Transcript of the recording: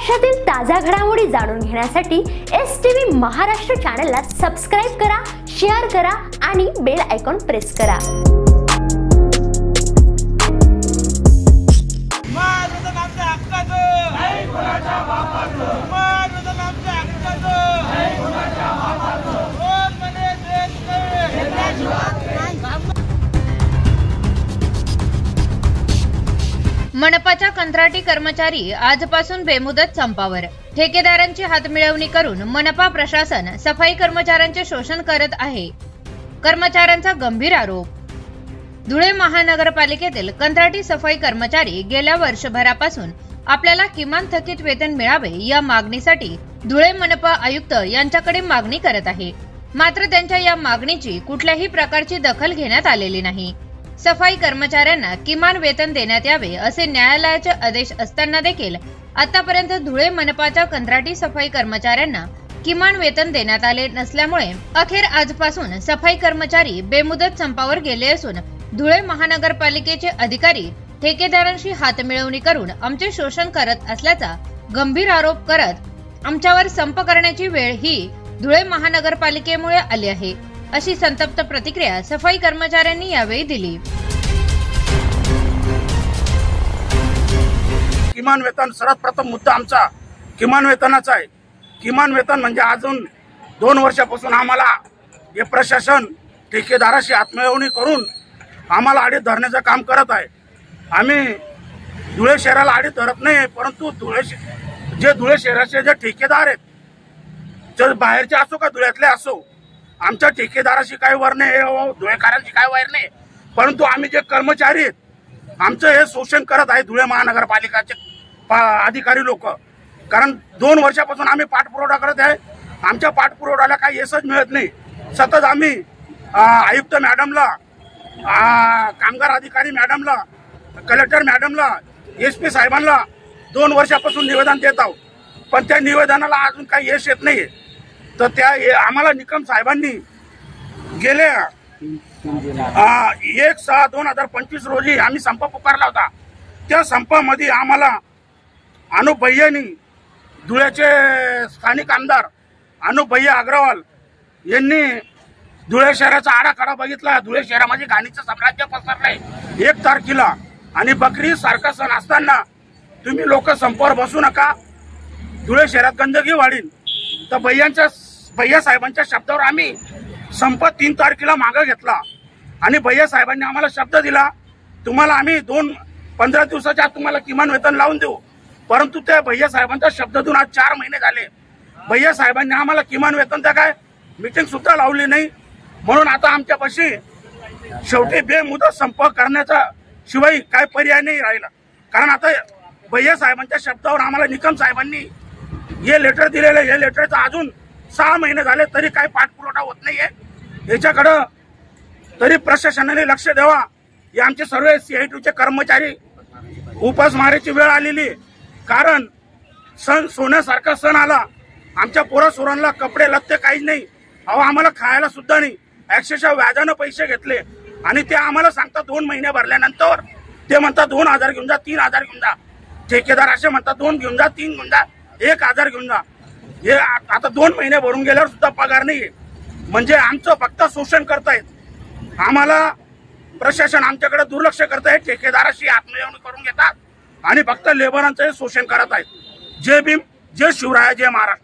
महाराष्ट्रातील ताजा घडामोडी जाणून घेण्यासाठी STV महाराष्ट्र चॅनलला सबस्क्राइब करा, शेअर करा आणि बेल आयकॉन प्रेस करा। मनपाच्या कंत्राटी कर्मचारी आजपासून बेमुदत संपावर। ठेकेदारांची हातमिळवणी करून मनपा प्रशासन सफाई कर्मचाऱ्यांचे शोषण करत आहे। कर्मचाऱ्यांचा गंभीर आरोप। धुळे महानगरपालिकेतील कंत्राटी सफाई कर्मचारी गेल्या वर्षभरापासून आपल्याला किमान थकीत वेतन मिळावे या मागणीसाठी धुळे मनपा आयुक्त यांच्याकडे मागणी करत आहे। मात्र त्यांच्या या मागणीची कुठल्याही प्रकारची दखल घेण्यात आलेली नाही। सफाई कर्मचाऱ्यांना किमान वेतन देण्यात यावे असे न्यायालयाचे आदेश असताना देखील आतापर्यंत धुळे मनपाच्या कंत्राटी सफाई कर्मचाऱ्यांना किमान वेतन देण्यात आले नसल्यामुळे अखेर आजपासून सफाई कर्मचारी बेमुदत संपावर गेले असून धुळे महानगरपालिकेचे अधिकारी ठेकेदारांशी हातमिळवणी करून आमचे शोषण करत असल्याचा गंभीर आरोप करत आमच्यावर संप करण्याची वेळ ही धुळे महानगरपालिकेमुळे आली आहे, अशी संतप्त प्रतिक्रिया सफाई कर्मचाऱ्यांनी यावेळी दिली। किमान वेतन सर्वात प्रथम मुद्दा आमचा किमान वेतनाचा आहे। किमान वेतन म्हणजे अजून 2 वर्षापासून आम्हाला हे प्रशासन ठेकेदाराशी हातमिळवणी करून आम्हाला आडीत धरण्याचं काम करत आहे। आम्ही धुळे शहराला आडीत धरत नाही, परंतु धुळे शहराचे जे ठेकेदार आहेत, जे बाहेरचे असो का धुळ्यातले असो, आमच्या ठेकेदाराशी काय वैर नाही, धुळेकरांची काय वैर नाही, परंतु आम्ही जे कर्मचारी आहेत आमचं हे शोषण करत आहे धुळे महानगरपालिकाचे अधिकारी लोक। कारण 2 वर्षापासून आम्ही पाठपुरावा करत आहे, आमच्या पाठपुराव्याला काही यशच मिळत नाही। सतत आम्ही आयुक्त मॅडमला, कामगार अधिकारी मॅडमला, कलेक्टर मॅडमला, SP साहेबांना 2 वर्षापासून निवेदन देत आहोत, पण त्या निवेदनाला अजून काही यश येत नाही। तर त्या आम्हाला निकम साहेबांनी गेले 1/6/2025 रोजी आम्ही संप पुकारला होता। त्या संपामध्ये आम्हाला अनुप भैयांनी, धुळ्याचे स्थानिक आमदार अनुप भैया अग्रवाल यांनी धुळे शहराचा आराखडा बघितला। धुळे शहरामध्ये घाणीचं साम्राज्य पसरलंय 1 तारखेला, आणि बकरी सारखा सण असताना तुम्ही लोक संपावर बसू नका, धुळे शहरात गंदगी वाढीन। तर भैया साहेबांच्या शब्दावर आम्ही संप 3 तारखेला मागे घेतला, आणि भैया साहेबांनी आम्हाला शब्द दिला, तुम्हाला आम्ही 15 दिवसाच्या आत तुम्हाला किमान वेतन लावून देऊ। परंतु त्या भैया साहेबांच्या शब्दातून आज 4 महिने झाले, भैया साहेबांनी आम्हाला किमान वेतन त्या काय मीटिंग सुद्धा लावली नाही। म्हणून आता आमच्यापाशी शेवटी बेमुदत संप करण्याचा शिवाय काय पर्याय नाही राहिला। कारण आता भैया साहेबांच्या शब्दावर आम्हाला निकम साहेबांनी हे लेटर दिलेलं, हे लेटरचं अजून 6 महिने झाले तरी काही पाठपुरावा होत नाहीये। याच्याकडं तरी प्रशासनाने लक्ष द्यावा। हे आमचे सर्व CITUचे कर्मचारी उपासमारीची वेळ आलेली, कारण सण सोन्यासारखा सण आला, आमच्या पोरासोरांना कपडे लत्ते काहीच नाही, अहो आम्हाला खायला सुद्धा नाही। अक्षरशः व्याजानं पैसे घेतले, आणि ते आम्हाला सांगतात 2 महिने भरल्यानंतर ते म्हणतात 2000 घेऊन जा, 3000 घेऊन जा। ठेकेदार असे म्हणतात 2 घेऊन जा, 3 घेऊन जा, 1000 घेऊन जा। हे आता 2 महिने भरून गेल्यावर सुद्धा पगार नाहीये, म्हणजे आमचं फक्त शोषण करतायत। आम्हाला प्रशासन आमच्याकडे दुर्लक्ष करत आहे, ठेकेदाराशी हातमिळवणी करून घेतात आणि फक्त लेबरांचं शोषण करत आहेत। जय भीम, जय शिवराय, जय महाराष्ट्र।